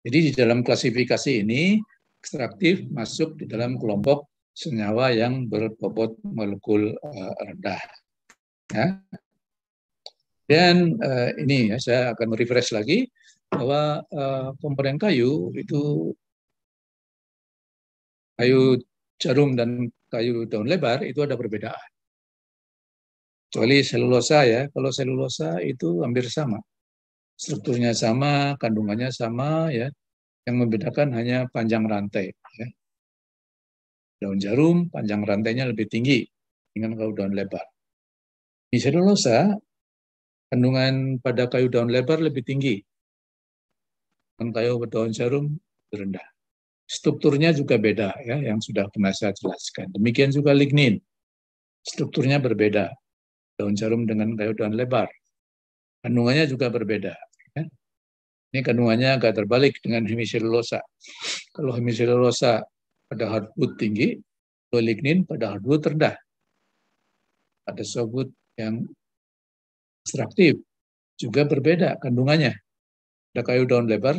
Jadi di dalam klasifikasi ini, ekstraktif masuk di dalam kelompok senyawa yang berbobot molekul rendah. Ya. Dan ini ya, saya akan refresh lagi bahwa komponen kayu itu kayu jarum dan kayu daun lebar itu ada perbedaan. Kecuali selulosa ya, kalau selulosa itu hampir sama. Strukturnya sama, kandungannya sama ya. Yang membedakan hanya panjang rantai. Ya. Daun jarum, panjang rantainya lebih tinggi dengan kayu daun lebar. Di selulosa, kandungan pada kayu daun lebar lebih tinggi. Dan kayu daun jarum rendah. Strukturnya juga beda ya, yang sudah pernah saya jelaskan. Demikian juga lignin. Strukturnya berbeda. Daun jarum dengan kayu daun lebar. Kandungannya juga berbeda. Ya. Ini kandungannya agak terbalik dengan hemiselulosa. Kalau hemiselulosa pada hardwood tinggi, kalau lignin pada hardwood rendah. Ada softwood yang ekstraktif juga berbeda kandungannya. Ada kayu daun lebar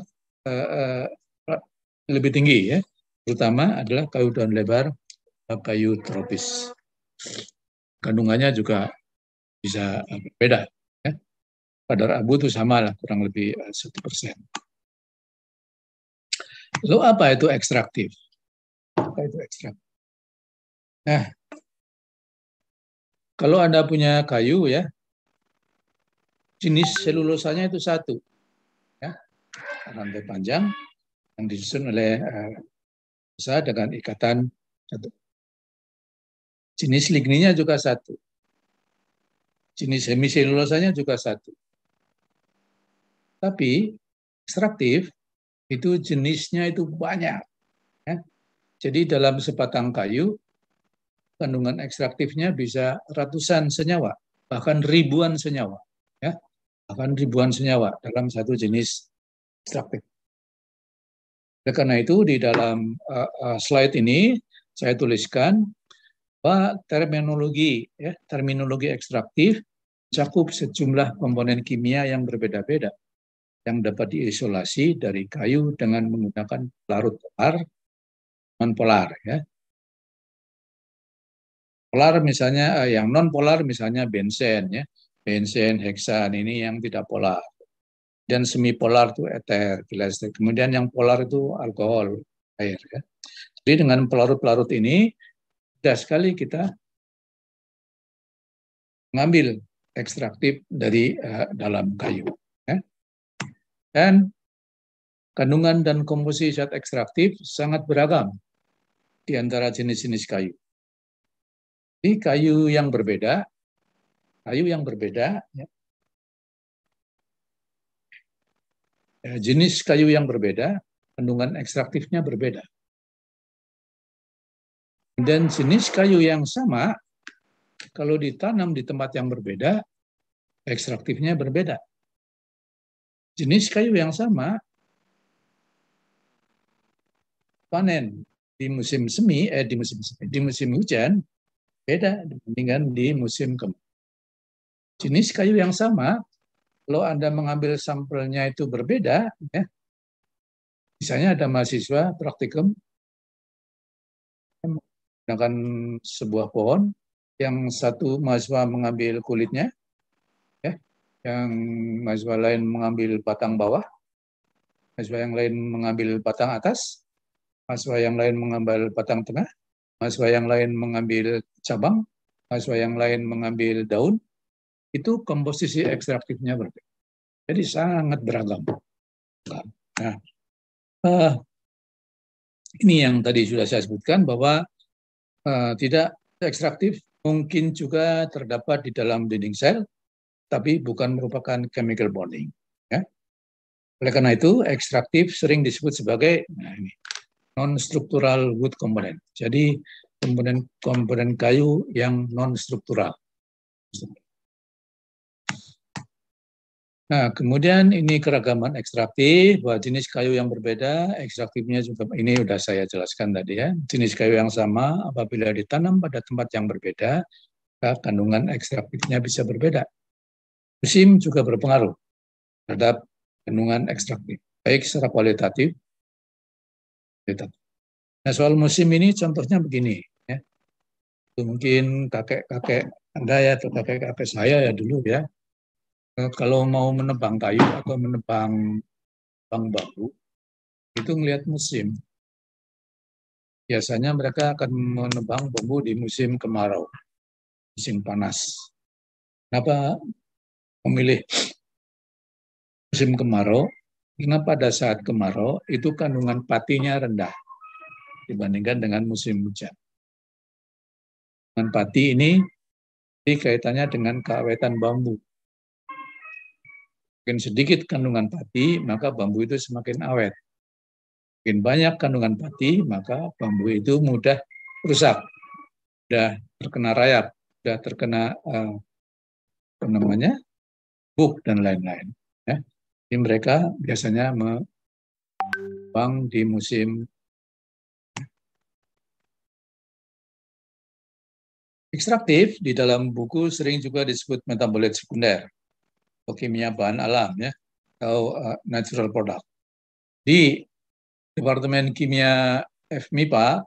lebih tinggi ya, terutama adalah kayu daun lebar, kayu tropis. Kandungannya juga bisa berbeda. Ya. Kadar abu itu sama lah, kurang lebih 1%. Lalu apa itu ekstraktif? Apa itu ekstraktif? Nah, kalau Anda punya kayu ya, jenis selulosanya itu satu. Ya, rantai panjang yang disusun oleh dengan ikatan satu. Jenis ligninnya juga satu. Jenis hemiselulosanya juga satu. Tapi ekstraktif itu jenisnya itu banyak. Ya. Jadi dalam sebatang kayu, kandungan ekstraktifnya bisa ratusan senyawa, bahkan ribuan senyawa. Ya. Bahkan ribuan senyawa dalam satu jenis ekstraktif. Oleh karena itu di dalam slide ini saya tuliskan bahwa terminologi ekstraktif mencakup sejumlah komponen kimia yang berbeda-beda yang dapat diisolasi dari kayu dengan menggunakan pelarut polar, non polar ya. Polar misalnya yang non polar misalnya benzen ya, benzen, heksan ini yang tidak polar. Dan semi polar itu eter, glycer. Kemudian yang polar itu alkohol, air ya. Jadi dengan pelarut-pelarut ini mudah sekali kita mengambil ekstraktif dari dalam kayu. Ya. Dan kandungan dan komposisi zat ekstraktif sangat beragam di antara jenis-jenis kayu. Jadi kayu yang berbeda ya. Jenis kayu yang berbeda, kandungan ekstraktifnya berbeda. Dan jenis kayu yang sama, kalau ditanam di tempat yang berbeda, ekstraktifnya berbeda. Jenis kayu yang sama, panen di musim semi, di musim hujan, beda dibandingkan di musim kemarau. Jenis kayu yang sama, kalau Anda mengambil sampelnya itu berbeda, ya, misalnya ada mahasiswa praktikum menggunakan sebuah pohon, yang satu mahasiswa mengambil kulitnya, ya, yang mahasiswa lain mengambil batang bawah, mahasiswa yang lain mengambil batang atas, mahasiswa yang lain mengambil batang tengah, mahasiswa yang lain mengambil cabang, mahasiswa yang lain mengambil daun, itu komposisi ekstraktifnya berbeda. Jadi sangat beragam. Nah, ini yang tadi sudah saya sebutkan bahwa tidak ekstraktif mungkin juga terdapat di dalam dinding sel, tapi bukan merupakan chemical bonding. Ya. Oleh karena itu, ekstraktif sering disebut sebagai non-struktural wood component. Jadi komponen kayu yang non-struktural. Nah, kemudian ini keragaman ekstraktif, bahwa jenis kayu yang berbeda, ekstraktifnya juga, ini sudah saya jelaskan tadi ya, jenis kayu yang sama apabila ditanam pada tempat yang berbeda, kandungan ekstraktifnya bisa berbeda. Musim juga berpengaruh terhadap kandungan ekstraktif. baik secara kualitatif. Nah, soal musim ini contohnya begini, ya. Mungkin kakek-kakek Anda ya atau kakek-kakek saya ya dulu ya, kalau mau menebang kayu atau menebang bambu itu ngelihat musim. Biasanya mereka akan menebang bambu di musim kemarau, musim panas. Kenapa memilih musim kemarau? Karena pada saat kemarau itu kandungan patinya rendah dibandingkan dengan musim hujan. Kandungan pati ini kaitannya dengan keawetan bambu. Makin sedikit kandungan pati, maka bambu itu semakin awet. Makin banyak kandungan pati, maka bambu itu mudah rusak, mudah terkena rayap, mudah terkena buk dan lain-lain. Ya. Jadi mereka biasanya menebang di musim ekstraktif. Di dalam buku sering juga disebut metabolit sekunder atau kimia bahan alam, ya, atau natural product. Di Departemen Kimia FMIPA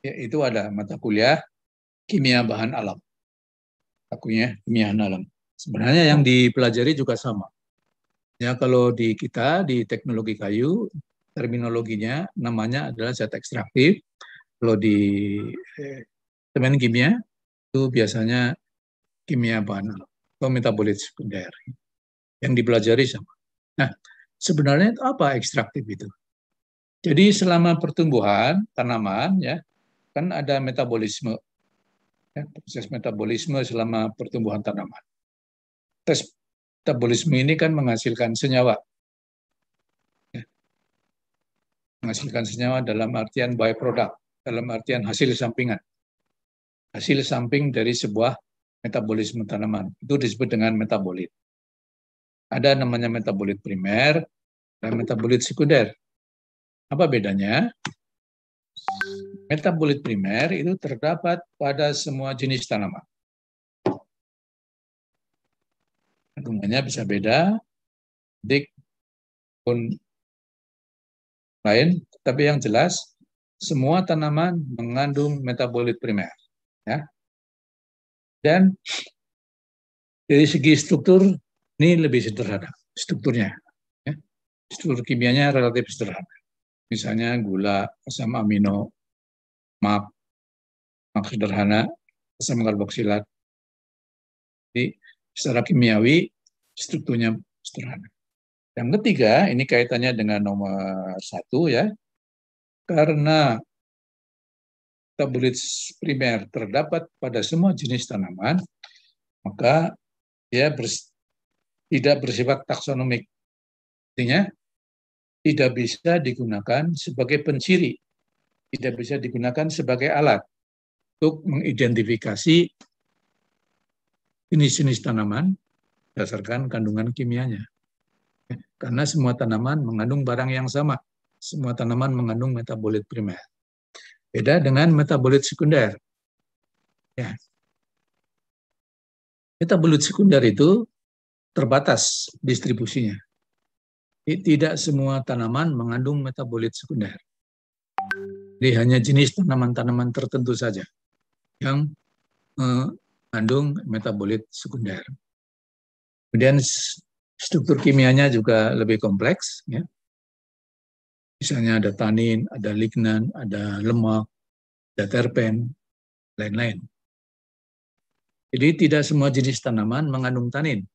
ya, itu ada mata kuliah kimia bahan alam. Akunya kimia bahan alam. Sebenarnya yang dipelajari juga sama. Ya, kalau di kita di teknologi kayu, terminologinya namanya adalah zat ekstraktif. Kalau di temen kimia itu biasanya kimia bahan alam atau metabolit sekunder. Yang dipelajari sama. Nah, sebenarnya itu apa ekstraktif itu? Jadi selama pertumbuhan tanaman ya kan ada metabolisme, ya, proses metabolisme selama pertumbuhan tanaman. Tes metabolisme ini kan menghasilkan senyawa. Menghasilkan senyawa dalam artian byproduct, dalam artian hasil sampingan. Hasil samping dari sebuah metabolisme tanaman. Itu disebut dengan metabolit. Ada namanya metabolit primer dan metabolit sekunder. Apa bedanya? Metabolit primer itu terdapat pada semua jenis tanaman. Kandungannya bisa beda, pun lain, tapi yang jelas semua tanaman mengandung metabolit primer. Ya. Dan dari segi struktur ini lebih sederhana strukturnya. Ya. Struktur kimianya relatif sederhana. Misalnya gula, asam amino, mak sederhana, asam karboksilat. Jadi secara kimiawi strukturnya sederhana. Yang ketiga, ini kaitannya dengan nomor 1 ya, karena metabolit primer terdapat pada semua jenis tanaman, maka dia tidak bersifat taksonomik. Artinya tidak bisa digunakan sebagai penciri, tidak bisa digunakan sebagai alat untuk mengidentifikasi jenis-jenis tanaman berdasarkan kandungan kimianya. Karena semua tanaman mengandung barang yang sama. Semua tanaman mengandung metabolit primer. Beda dengan metabolit sekunder. Ya. Metabolit sekunder itu terbatas distribusinya. Tidak semua tanaman mengandung metabolit sekunder. Jadi hanya jenis tanaman-tanaman tertentu saja yang mengandung metabolit sekunder. Kemudian struktur kimianya juga lebih kompleks. Ya. Misalnya ada tanin, ada lignan, ada lemak, ada terpen, lain-lain. Jadi tidak semua jenis tanaman mengandung tanin.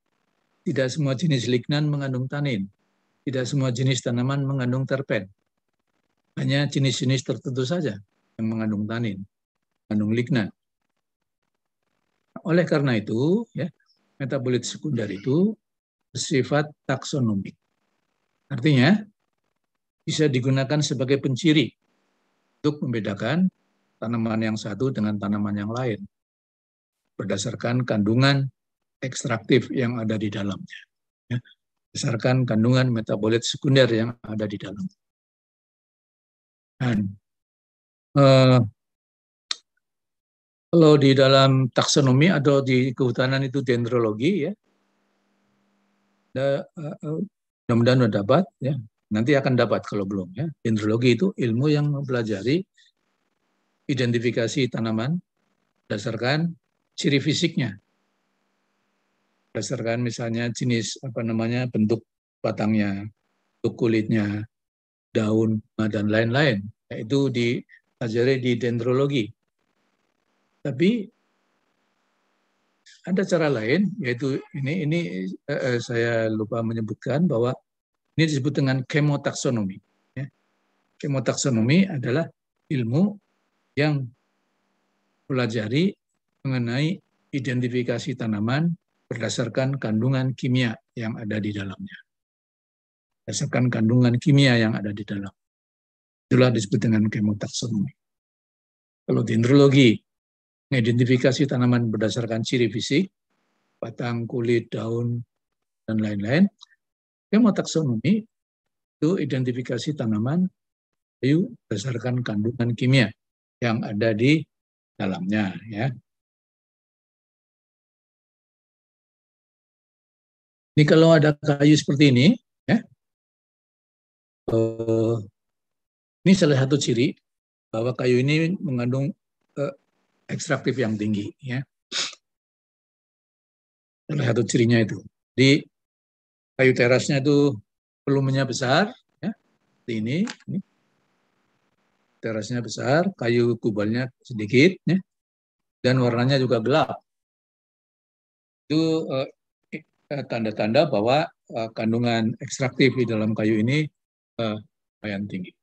Tidak semua jenis lignan mengandung tanin. Tidak semua jenis tanaman mengandung terpen. Hanya jenis-jenis tertentu saja yang mengandung tanin, mengandung lignan. Oleh karena itu, ya, metabolit sekunder itu bersifat taksonomik. Artinya, bisa digunakan sebagai penciri untuk membedakan tanaman yang satu dengan tanaman yang lain berdasarkan kandungan ekstraktif yang ada di dalamnya. Ya, berdasarkan kandungan metabolit sekunder yang ada di dalamnya. Dan kalau di dalam taksonomi atau di kehutanan itu dendrologi, ya, mudah-mudahan sudah dapat, ya. nanti akan dapat kalau belum ya. Dendrologi itu ilmu yang mempelajari identifikasi tanaman berdasarkan ciri fisiknya, berdasarkan misalnya jenis bentuk batangnya, bentuk kulitnya, daun dan lain-lain. Itu dipelajari di dendrologi. Tapi ada cara lain, yaitu ini saya lupa menyebutkan bahwa ini disebut dengan kemotaksonomi. Ya. Kemotaksonomi adalah ilmu yang pelajari mengenai identifikasi tanaman berdasarkan kandungan kimia yang ada di dalamnya. Berdasarkan kandungan kimia yang ada di dalam. Itulah disebut dengan kemotaksonomi. Kalau dendrologi, mengidentifikasi tanaman berdasarkan ciri fisik, batang, kulit, daun, dan lain-lain. Kemotaksonomi itu identifikasi tanaman kayu berdasarkan kandungan kimia yang ada di dalamnya. Ya. Ini kalau ada kayu seperti ini, ya, ini salah satu ciri bahwa kayu ini mengandung ekstraktif yang tinggi. Ya. Salah satu cirinya itu. Di kayu terasnya itu volumenya besar, ya, seperti ini. Terasnya besar, kayu kubalnya sedikit, ya, dan warnanya juga gelap. Itu tanda-tanda bahwa kandungan ekstraktif di dalam kayu ini lumayan tinggi.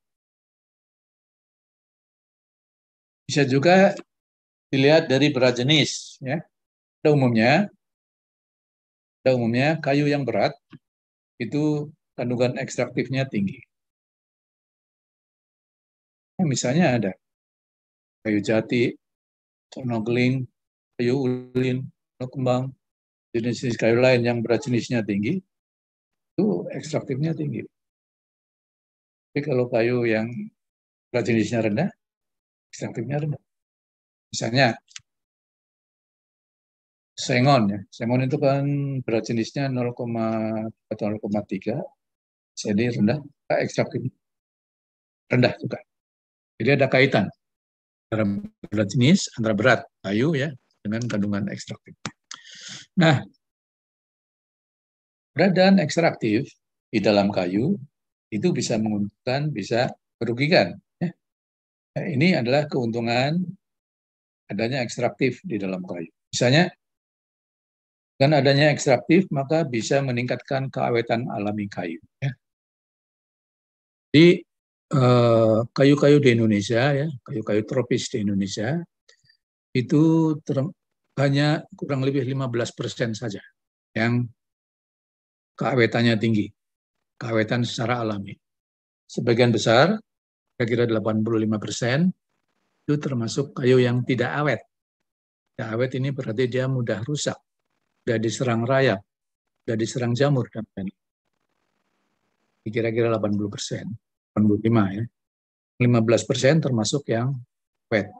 Bisa juga dilihat dari berat jenis. Ya. Pada umumnya kayu yang berat itu kandungan ekstraktifnya tinggi. Nah, misalnya ada kayu jati, sonokeling, kayu ulin, kayu kembang, jenis-jenis kayu lain yang berat jenisnya tinggi, itu ekstraktifnya tinggi. Tapi kalau kayu yang berat jenisnya rendah, ekstraktifnya rendah. Misalnya sengon, ya. Sengon itu kan berat jenisnya 0,3 atau 0,3, jadi rendah, ekstraktif rendah juga. Jadi ada kaitan antara berat jenis, antara berat kayu ya dengan kandungan ekstraktif. Nah, keberadaan ekstraktif di dalam kayu itu bisa menguntungkan, bisa merugikan. Ya. Nah, ini adalah keuntungan adanya ekstraktif di dalam kayu. Misalnya, dengan adanya ekstraktif maka bisa meningkatkan keawetan alami kayu. Ya. Jadi kayu-kayu di Indonesia, ya, kayu-kayu tropis di Indonesia itu hanya kurang lebih 15% saja yang keawetannya tinggi, keawetan secara alami. Sebagian besar, kira-kira 85%, itu termasuk kayu yang tidak awet. Tidak awet ini berarti dia mudah rusak, mudah diserang rayap, mudah diserang jamur, dan lain-lain. Kira-kira 80%, 85 ya. 15% termasuk yang awet.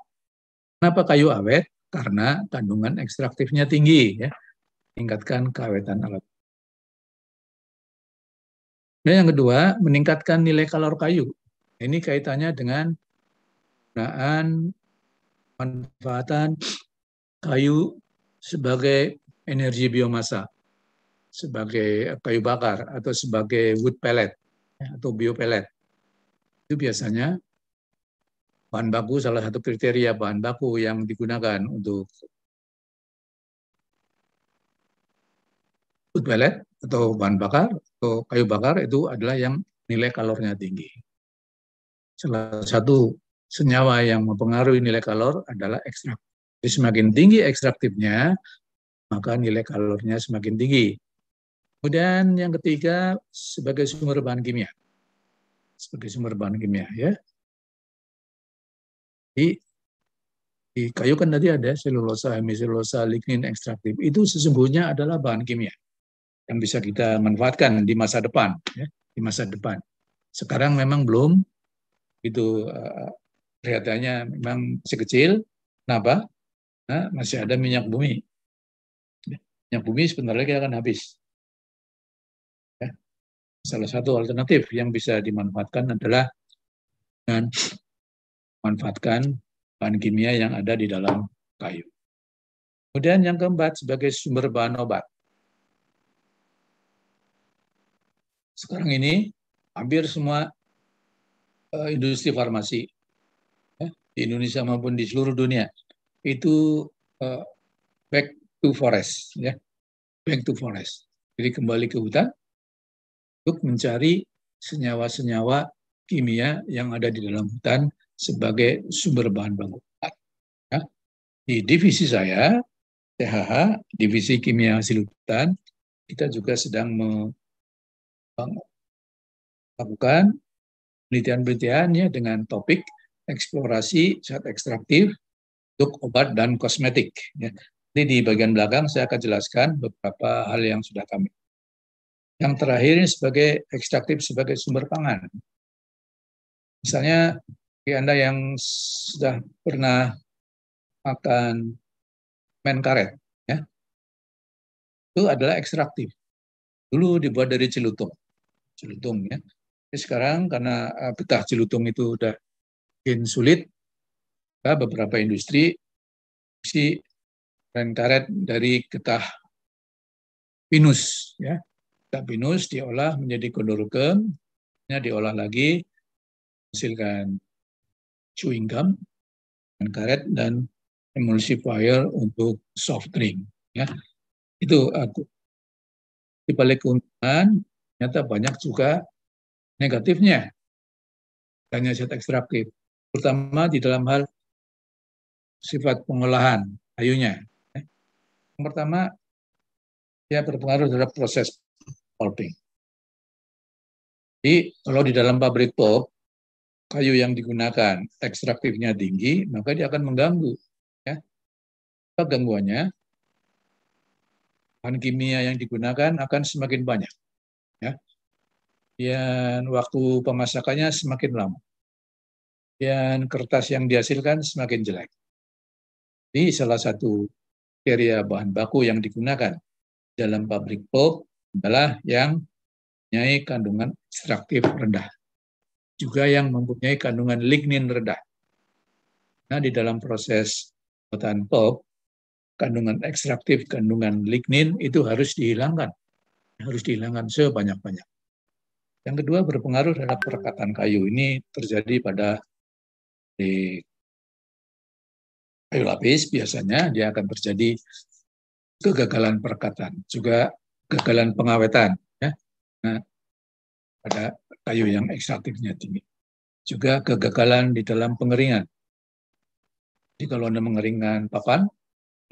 Kenapa kayu awet? Karena kandungan ekstraktifnya tinggi, ya, meningkatkan keawetan alami. Dan yang kedua, meningkatkan nilai kalor kayu. Ini kaitannya dengan penggunaan manfaatan kayu sebagai energi biomasa, sebagai kayu bakar atau sebagai wood pellet atau biopellet. Itu biasanya bahan baku, salah satu kriteria bahan baku yang digunakan untuk wood pellet atau bahan bakar atau kayu bakar itu adalah yang nilai kalornya tinggi. Salah satu senyawa yang mempengaruhi nilai kalor adalah ekstrak. Jadi semakin tinggi ekstraktifnya, maka nilai kalornya semakin tinggi. Kemudian yang ketiga, sebagai sumber bahan kimia. Sebagai sumber bahan kimia, ya. Di kayu kan tadi ada selulosa, hemiselulosa, lignin ekstraktif. Itu sesungguhnya adalah bahan kimia yang bisa kita manfaatkan di masa depan, ya, di masa depan. Sekarang memang belum, itu kelihatannya memang masih kecil. Kenapa? Nah, masih ada minyak bumi. Minyak bumi sebentar lagi akan habis. Ya. Salah satu alternatif yang bisa dimanfaatkan adalah dengan memanfaatkan bahan kimia yang ada di dalam kayu. Kemudian yang keempat, sebagai sumber bahan obat. Sekarang ini hampir semua industri farmasi ya, di Indonesia maupun di seluruh dunia itu back to forest, ya, back to forest. Jadi kembali ke hutan untuk mencari senyawa-senyawa kimia yang ada di dalam hutan sebagai sumber bahan baku. Ya. Di divisi saya, THH, Divisi Kimia Hasil Hutan, kita juga sedang melakukan penelitian-penelitian ya, dengan topik eksplorasi zat ekstraktif untuk obat dan kosmetik. Ya. Jadi di bagian belakang saya akan jelaskan beberapa hal yang sudah kami. Yang terakhir ini sebagai ekstraktif sebagai sumber pangan. Misalnya Anda yang sudah pernah makan permen karet, ya, itu adalah ekstraktif. Dulu dibuat dari celutung, ya. Tapi sekarang karena getah celutung itu udah makin sulit, beberapa industri si permen karet dari getah pinus, ya. Getah pinus diolah menjadi kondorogen, diolah lagi hasilkan chewing gum, permen karet dan emulsifier untuk soft drink, ya. Itu di balik keuntungan ternyata banyak juga negatifnya adanya zat ekstraktif, terutama di dalam hal sifat pengolahan kayunya. Yang pertama, dia berpengaruh terhadap proses pulping. Jadi kalau di dalam pabrik pulp, kayu yang digunakan ekstraktifnya tinggi, maka dia akan mengganggu. Ya. Gangguannya, bahan kimia yang digunakan akan semakin banyak. Ya. Dan waktu pemasakannya semakin lama. Dan kertas yang dihasilkan semakin jelek. Ini salah satu kriteria bahan baku yang digunakan dalam pabrik pulp adalah yang mempunyai kandungan ekstraktif rendah. Juga yang mempunyai kandungan lignin rendah. Nah, di dalam proses pembuatan pulp, kandungan ekstraktif, kandungan lignin itu harus dihilangkan. Harus dihilangkan sebanyak-banyak. Yang kedua, berpengaruh terhadap perekatan kayu. Ini terjadi pada di kayu lapis, biasanya dia akan terjadi kegagalan perekatan, juga kegagalan pengawetan. Ya. Nah, pada kayu yang ekstraktifnya tinggi. Juga kegagalan di dalam pengeringan. Jadi kalau Anda mengeringkan papan,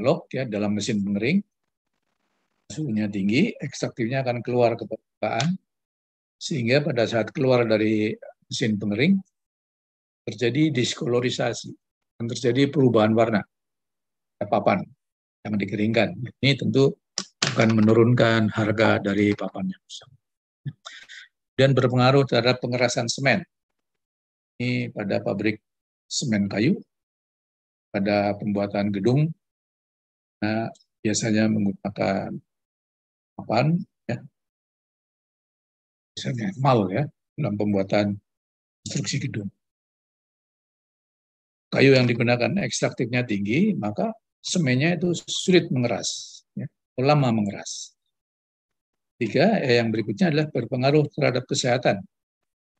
log ya dalam mesin pengering, suhunya tinggi, ekstraktifnya akan keluar ke permukaan, sehingga pada saat keluar dari mesin pengering, terjadi diskolorisasi, dan terjadi perubahan warna papan yang dikeringkan. Ini tentu akan menurunkan harga dari papannya. Dan berpengaruh terhadap pengerasan semen. Ini pada pabrik semen kayu, pada pembuatan gedung, nah, biasanya menggunakan papan, ya, misalnya mal ya, dalam pembuatan konstruksi gedung. Kayu yang digunakan ekstraktifnya tinggi, maka semennya itu sulit mengeras, ya, lama mengeras. Tiga, yang berikutnya adalah berpengaruh terhadap kesehatan.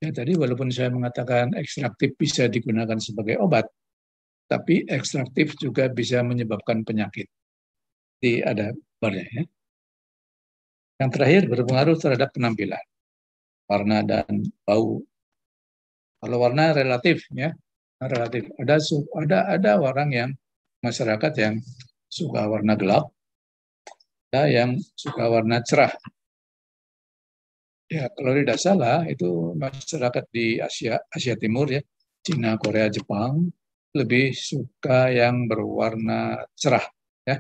Ya, tadi walaupun saya mengatakan ekstraktif bisa digunakan sebagai obat, tapi ekstraktif juga bisa menyebabkan penyakit. Jadi ada barnya, ya. Yang terakhir berpengaruh terhadap penampilan, warna dan bau. Kalau warna relatif, ya, relatif. Ada orang yang masyarakat yang suka warna gelap, ada yang suka warna cerah. Ya, kalau tidak salah itu masyarakat di Asia Timur ya, Cina, Korea, Jepang lebih suka yang berwarna cerah ya.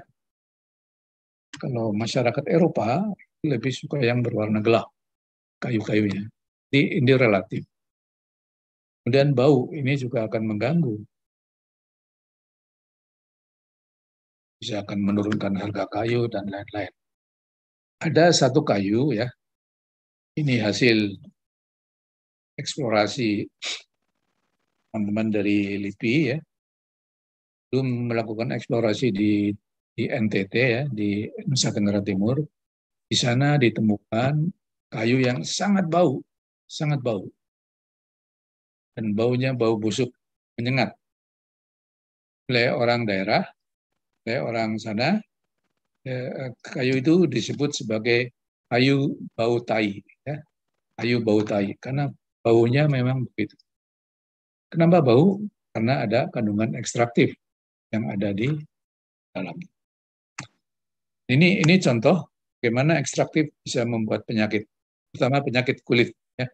Kalau masyarakat Eropa lebih suka yang berwarna gelap kayu-kayunya. Jadi ini relatif. Kemudian bau ini juga akan mengganggu. Bisa akan menurunkan harga kayu dan lain-lain. Ada satu kayu ya Ini hasil eksplorasi teman-teman dari LIPI ya. Belum melakukan eksplorasi di NTT ya, di Nusa Tenggara Timur. Di sana ditemukan kayu yang sangat bau, dan baunya bau busuk menyengat. Oleh orang daerah, oleh orang sana, kayu itu disebut sebagai kayu bau tai, ya. Kayu bau tai, karena baunya memang begitu. Kenapa bau? Karena ada kandungan ekstraktif yang ada di dalam. Ini contoh bagaimana ekstraktif bisa membuat penyakit, terutama penyakit kulit. Ya.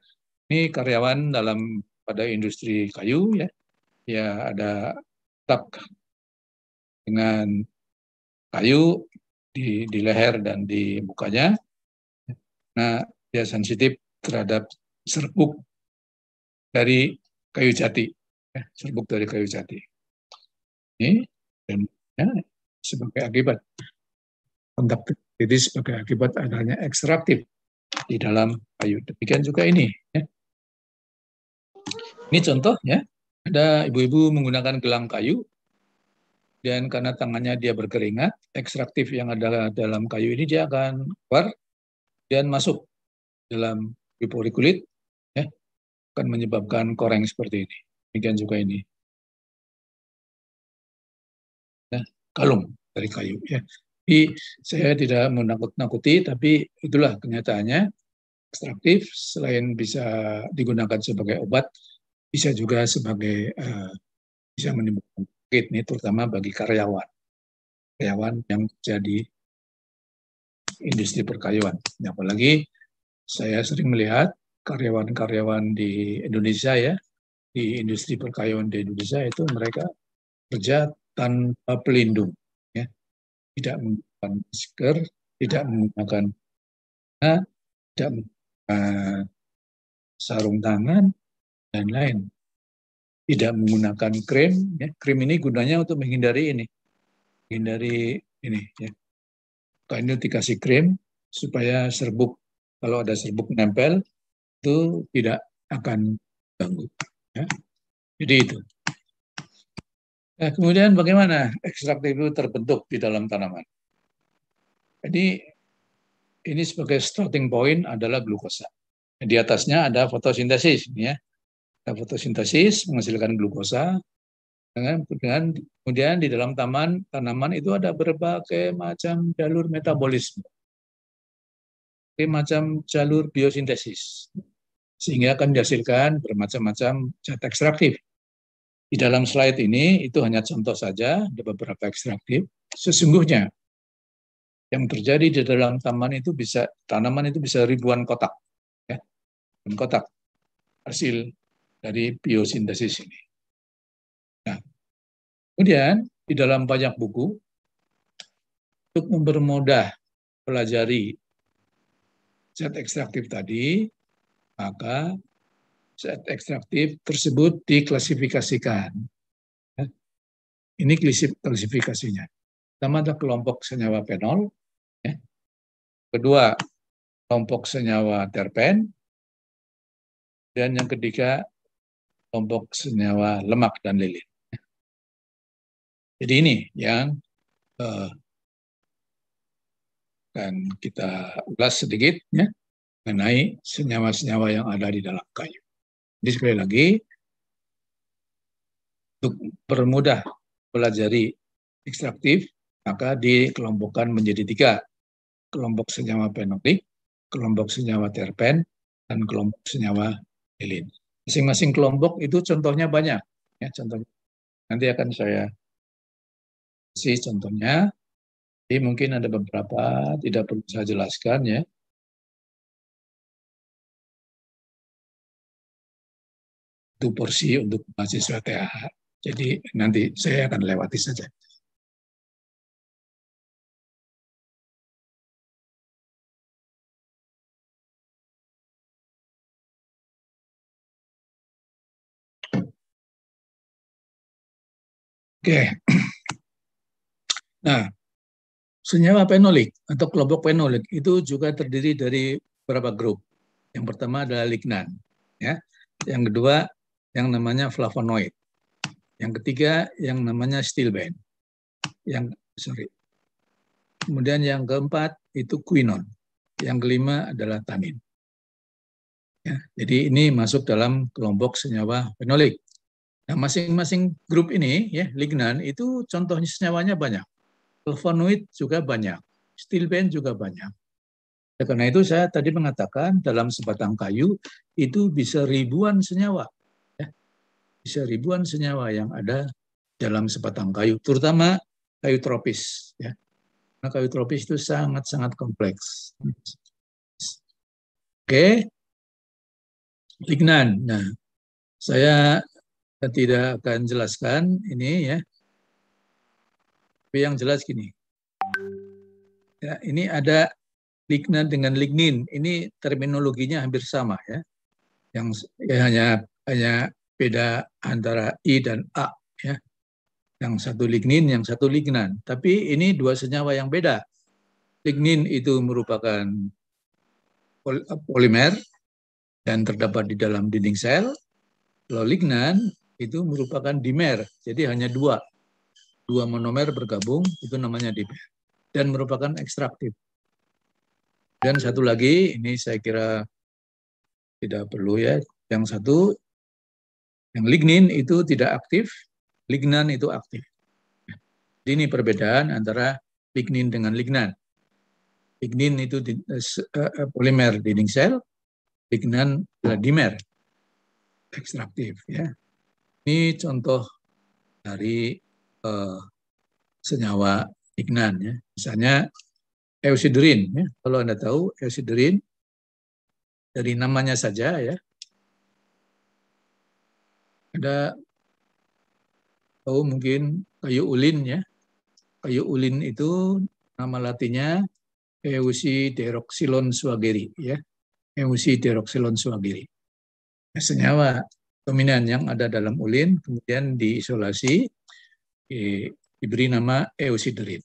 Ini karyawan pada industri kayu, ya, ada tak dengan kayu di leher dan di mukanya. Nah, dia sensitif terhadap serbuk dari kayu jati, ya, serbuk dari kayu jati. Ini dan ya, sebagai akibat kontak jadi sebagai akibat adanya ekstraktif di dalam kayu. Demikian juga ini. Ya. Ini contohnya, ada ibu-ibu menggunakan gelang kayu, dan karena tangannya dia berkeringat, ekstraktif yang ada dalam kayu ini dia akan keluar dan masuk dalam pori kulit, ya, akan menyebabkan koreng seperti ini. Demikian juga ini. Nah, kalung dari kayu. Ya. Jadi saya tidak menakut-nakuti, tapi itulah kenyataannya. Ekstraktif selain bisa digunakan sebagai obat, bisa juga sebagai bisa menimbulkan penyakit, ini terutama bagi karyawan yang jadi industri perkayuan. Apalagi saya sering melihat karyawan-karyawan di Indonesia ya, di industri perkayuan di Indonesia itu mereka kerja tanpa pelindung, ya, tidak menggunakan masker, tidak menggunakan tidak menggunakan sarung tangan dan lain, tidak menggunakan krim. Ya. Krim ini gunanya untuk menghindari ini. Ya. Kalau ini dikasih krim supaya serbuk, kalau ada serbuk nempel itu tidak akan ganggu. Ya. Jadi itu. Nah, kemudian bagaimana ekstraktif itu terbentuk di dalam tanaman? Jadi ini sebagai starting point adalah glukosa. Di atasnya ada fotosintesis, ya. Ada fotosintesis menghasilkan glukosa. Kemudian di dalam tanaman itu ada berbagai macam jalur metabolisme, berbagai macam jalur biosintesis, sehingga akan dihasilkan bermacam-macam zat ekstraktif. Di dalam slide ini itu hanya contoh saja, ada beberapa ekstraktif. Sesungguhnya yang terjadi di dalam tanaman itu bisa ribuan kotak, ya, ribuan kotak hasil dari biosintesis ini. Nah, kemudian di dalam banyak buku untuk mempermudah pelajari zat ekstraktif tadi, maka zat ekstraktif tersebut diklasifikasikan. Ini klasifikasinya. Pertama ada kelompok senyawa fenol, ya. Kedua kelompok senyawa terpen, dan yang ketiga kelompok senyawa lemak dan lilin. Jadi ini yang akan kita ulas sedikit, ya, mengenai senyawa-senyawa yang ada di dalam kayu. Jadi sekali lagi, untuk permudah pelajari ekstraktif, maka dikelompokkan menjadi 3. Kelompok senyawa fenolik, kelompok senyawa terpen, dan kelompok senyawa lilin. Masing-masing kelompok itu contohnya banyak. Ya, contohnya. Nanti akan saya kasih contohnya. Jadi mungkin ada beberapa tidak perlu saya jelaskan, ya. Itu porsi untuk mahasiswa TH. Jadi nanti saya akan lewati saja. Oke. Nah, senyawa fenolik atau kelompok fenolik itu juga terdiri dari beberapa grup. Yang pertama adalah lignan, ya. Yang kedua yang namanya flavonoid. Yang ketiga yang namanya stilben. Kemudian yang keempat itu quinon. Yang kelima adalah tanin. Ya, jadi ini masuk dalam kelompok senyawa fenolik. Nah, masing-masing grup ini, ya, lignan itu contohnya senyawanya banyak. Flavonoid juga banyak. Stilben juga banyak. Karena itu saya tadi mengatakan dalam sebatang kayu itu bisa ribuan senyawa. Ya, bisa ribuan senyawa yang ada dalam sebatang kayu, terutama kayu tropis. Ya. Nah, kayu tropis itu sangat-sangat kompleks. Oke, lignan. Nah, saya tidak akan jelaskan ini ya. Tapi yang jelas gini. Ya, ini ada lignan dengan lignin. Ini terminologinya hampir sama ya. Yang ya, hanya beda antara I dan A ya. Yang satu lignin, yang satu lignan. Tapi ini dua senyawa yang beda. Lignin itu merupakan polimer dan terdapat di dalam dinding sel. Kalau lignan itu merupakan dimer, jadi hanya dua monomer bergabung, itu namanya dimer, dan merupakan ekstraktif. Dan satu lagi, ini saya kira tidak perlu ya, yang satu, yang lignin itu tidak aktif, lignan itu aktif. Jadi ini perbedaan antara lignin dengan lignan. Lignin itu polimer dinding sel, lignan adalah dimer, ekstraktif ya. Ini contoh dari senyawa lignan ya. Misalnya eusiderin ya. Kalau Anda tahu eusiderin dari namanya saja ya. Ada tahu mungkin kayu ulin ya. Kayu ulin itu nama latinnya Eusideroxylon swageri ya. Eusideroxylon swageri. Senyawa dominan yang ada dalam ulin kemudian diisolasi diberi nama eusiderin.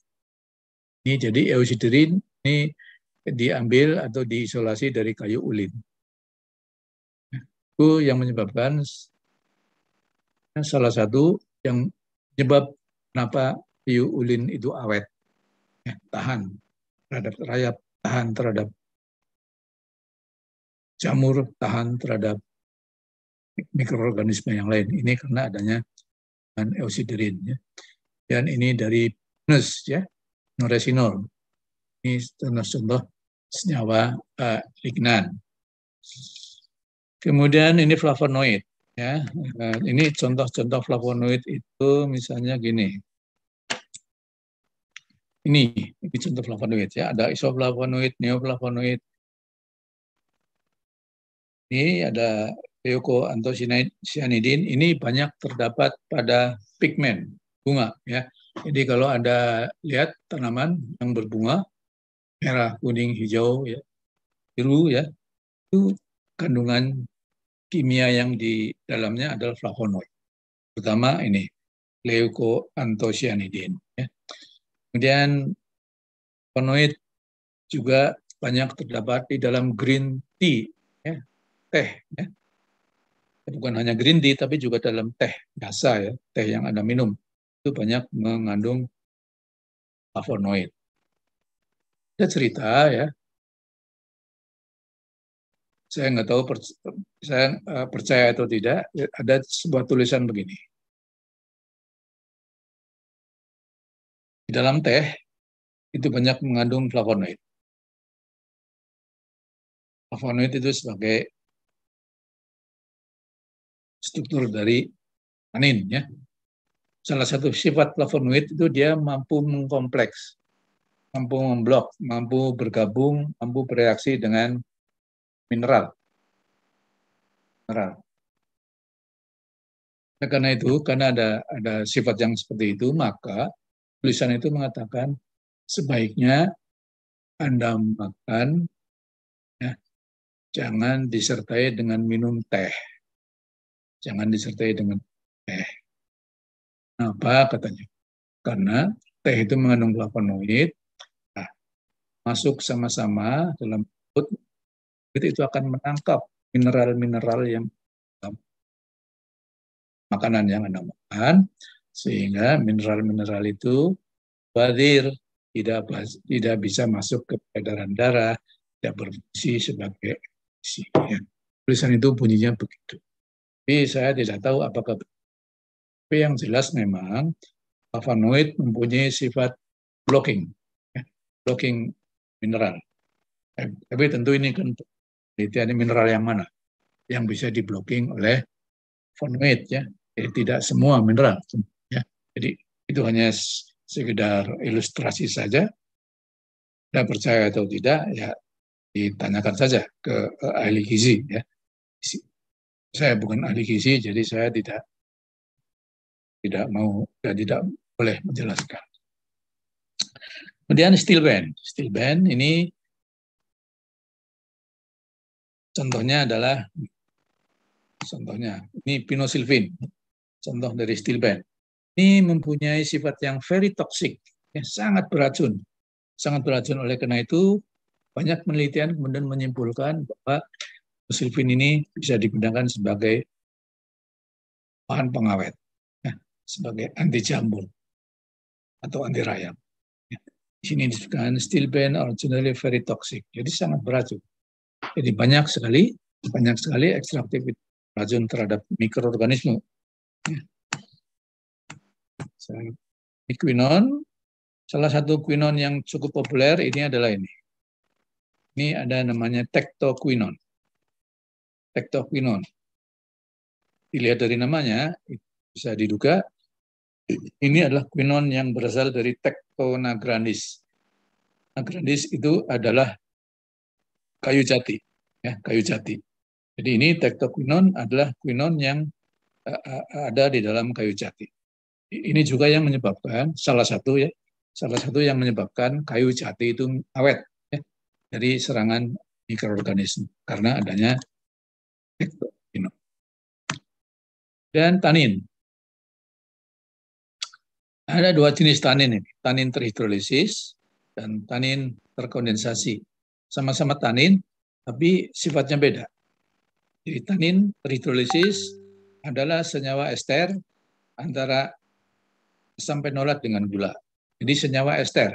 Ini jadi eusiderin ini diambil atau diisolasi dari kayu ulin. Itu yang menyebabkan salah satu yang menyebab kenapa kayu ulin itu awet, ya, tahan terhadap rayap, tahan terhadap jamur, tahan terhadap mikroorganisme yang lain. Ini karena adanya eusiderin. Ya. Dan ini dari pinus, ya, noresinol. Ini contoh senyawa lignan. Kemudian ini flavonoid. Ya, ini contoh-contoh flavonoid itu misalnya gini. Ini contoh flavonoid ya. Ada isoflavonoid, neoflavonoid. Ini ada leukoanthocyanidin. Ini banyak terdapat pada pigmen bunga ya. Jadi kalau Anda lihat tanaman yang berbunga merah, kuning, hijau ya, biru ya, itu kandungan kimia yang di dalamnya adalah flavonoid. Terutama ini leukoanthocyanidin ya. Kemudian flavonoid juga banyak terdapat di dalam green tea ya, teh ya. Bukan hanya green tea tapi juga dalam teh biasa ya, teh yang Anda minum itu banyak mengandung flavonoid. Ada cerita ya, saya nggak tahu saya percaya atau tidak, ada sebuah tulisan begini. Di dalam teh itu banyak mengandung flavonoid. Flavonoid itu sebagai struktur dari tanin ya. Salah satu sifat flavonoid itu dia mampu mengkompleks, mampu memblok, mampu bergabung, mampu bereaksi dengan mineral. Nah, karena itu, karena ada sifat yang seperti itu, maka tulisan itu mengatakan sebaiknya Anda makan ya, jangan disertai dengan minum teh. Jangan disertai dengan teh. Kenapa katanya? Karena teh itu mengandung flavonoid, nah, masuk sama-sama dalam mulut, itu akan menangkap mineral-mineral yang makanan yang Anda makan, sehingga mineral-mineral itu badir, tidak bisa masuk ke peredaran darah, tidak berfungsi sebagai isi. Ya. Tulisan itu bunyinya begitu. Tapi saya tidak tahu apakah, tapi yang jelas memang flavonoid mempunyai sifat blocking, ya, blocking mineral. Tapi tentu ini kan penelitian mineral yang mana yang bisa diblocking oleh flavonoid, ya. Jadi tidak semua mineral, ya. Jadi itu hanya sekedar ilustrasi saja. Anda percaya atau tidak, ya ditanyakan saja ke ahli gizi, ya. Saya bukan ahli gizi, jadi saya tidak mau dan tidak boleh menjelaskan. Kemudian stilben. Stilben ini contohnya ini pinosilvin, contoh dari stilben. Ini mempunyai sifat yang very toxic, ya, sangat beracun. Sangat beracun, oleh karena itu banyak penelitian kemudian menyimpulkan bahwa pinosilvin ini bisa digunakan sebagai bahan pengawet, ya, sebagai anti jamur atau anti rayap. Ya. Di sini disebutkan stilben originally very toxic, jadi sangat beracun. Jadi banyak sekali ekstraktivitas racun terhadap mikroorganisme. Ya. Quinon, salah satu quinon yang cukup populer ini adalah ini. Ini ada namanya tectoquinon. Tectoquinon. Dilihat dari namanya, bisa diduga ini adalah quinon yang berasal dari Tectona grandis. Nah, grandis itu adalah kayu jati, ya, kayu jati. Jadi ini tectoquinon adalah quinon yang ada di dalam kayu jati. Ini juga yang menyebabkan salah satu yang menyebabkan kayu jati itu awet, ya, dari serangan mikroorganisme karena adanya tectoquinon. Dan tanin. Ada dua jenis tanin ini, tanin terhidrolisis dan tanin terkondensasi. Sama-sama tanin, tapi sifatnya beda. Jadi tanin terhidrolisis adalah senyawa ester antara asam fenolat dengan gula. Jadi senyawa ester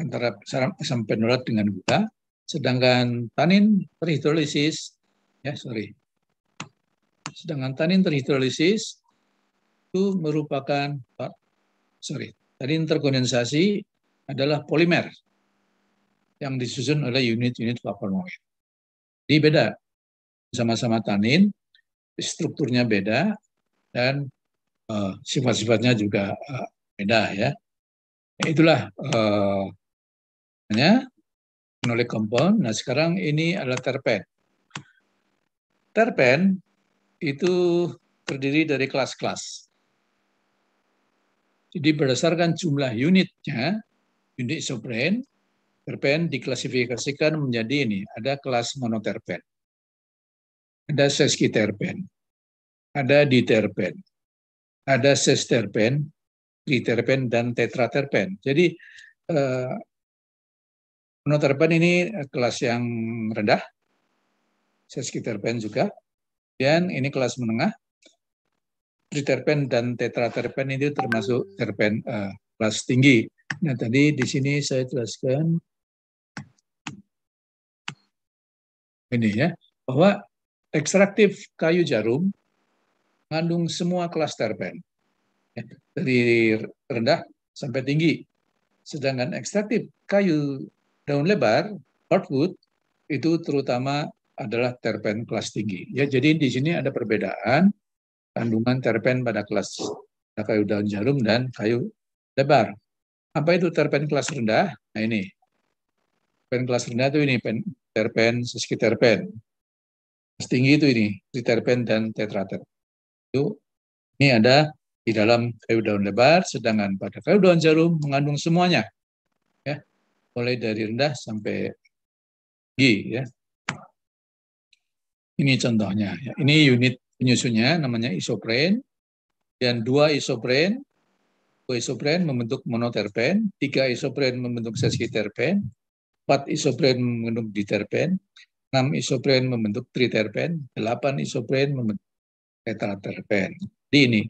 antara asam fenolat dengan gula, sedangkan tanin terhidrolisis, tanin terhidrolisis itu merupakan, tanin terkondensasi adalah polimer yang disusun oleh unit-unit flavonoid. Jadi beda, sama-sama tanin, strukturnya beda, dan sifat-sifatnya juga beda, ya. Itulah phenolic compound. Nah, sekarang ini adalah terpen. Terpen itu terdiri dari kelas-kelas. Jadi berdasarkan jumlah unitnya, unit isoprene, terpen diklasifikasikan menjadi ini. Ada kelas monoterpen, ada seskiterpen, ada diterpen, ada sesterpen, triterpen, dan tetraterpen. Jadi monoterpen ini kelas yang rendah, seskiterpen juga, dan ini kelas menengah. Triterpen dan tetraterpen itu termasuk terpen kelas tinggi. Nah, tadi di sini saya jelaskan ini, ya, bahwa ekstraktif kayu jarum mengandung semua kelas terpen, ya, dari rendah sampai tinggi. Sedangkan ekstraktif kayu daun lebar, hardwood, itu terutama adalah terpen kelas tinggi. Ya, jadi di sini ada perbedaan kandungan terpen pada kelas kayu daun jarum dan kayu lebar. Apa itu terpen kelas rendah? Nah, ini. Terpen kelas rendah itu ini, terpen, seskiterpen. Kelas tinggi itu ini, triterpen dan tetraterpen. Itu ini ada di dalam kayu daun lebar, sedangkan pada kayu daun jarum mengandung semuanya, ya, mulai dari rendah sampai tinggi, ya. Ini contohnya, ya. Ini unit penyusunnya namanya isoprene, dan 2 isoprene membentuk monoterpen, 3 isoprene membentuk seskiterpen, 4 isopren mengandung diterpen, 6 isopren membentuk triterpen, 8 isopren membentuk tetraterpen. Jadi ini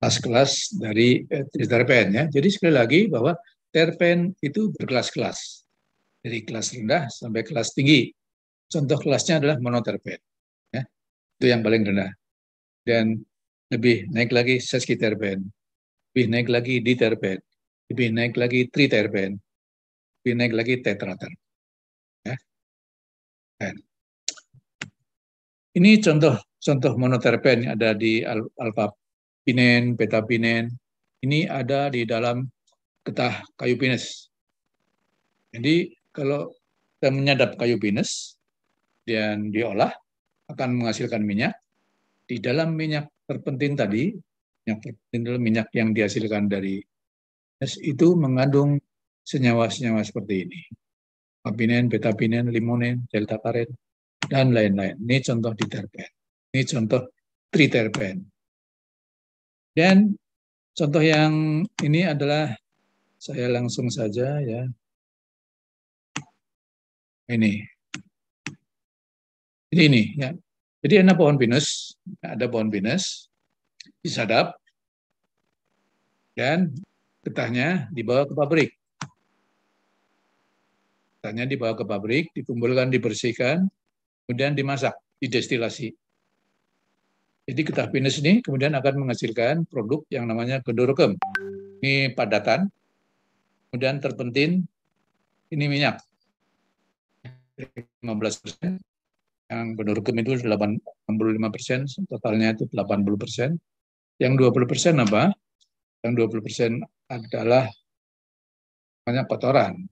kelas-kelas dari triterpen ya. Jadi sekali lagi bahwa terpen itu berkelas-kelas. Dari kelas rendah sampai kelas tinggi. Contoh kelasnya adalah monoterpen. Ya. Itu yang paling rendah. Dan lebih naik lagi seskiterpen. Lebih naik lagi diterpen. Lebih naik lagi triterpen. Lebih naik lagi tetraterpen. Ya. Ini contoh monoterpen yang ada di alpha-pinen, beta-pinen. Ini ada di dalam getah kayu pinus. Jadi kalau kita menyadap kayu pinus dan diolah akan menghasilkan minyak. Di dalam minyak terpentin tadi, minyak yang dihasilkan dari pinus itu mengandung senyawa-senyawa seperti ini. Alpha-pinen, beta-pinen, limonen, delta-karen, dan lain-lain. Ini contoh diterpen. Ini contoh triterpen. Dan contoh yang ini adalah, saya langsung saja ya. Ini ya. Jadi ada pohon pinus, disadap, dan getahnya dibawa ke pabrik. Getahnya dibawa ke pabrik, dikumpulkan, dibersihkan, kemudian dimasak, didestilasi. Jadi getah pinus ini kemudian akan menghasilkan produk yang namanya gendorokem. Ini padatan, kemudian terpentin, ini minyak. 15%, yang gendorokem itu 85%, totalnya itu 80%. Yang 20% apa? Yang 20% adalah namanya kotoran.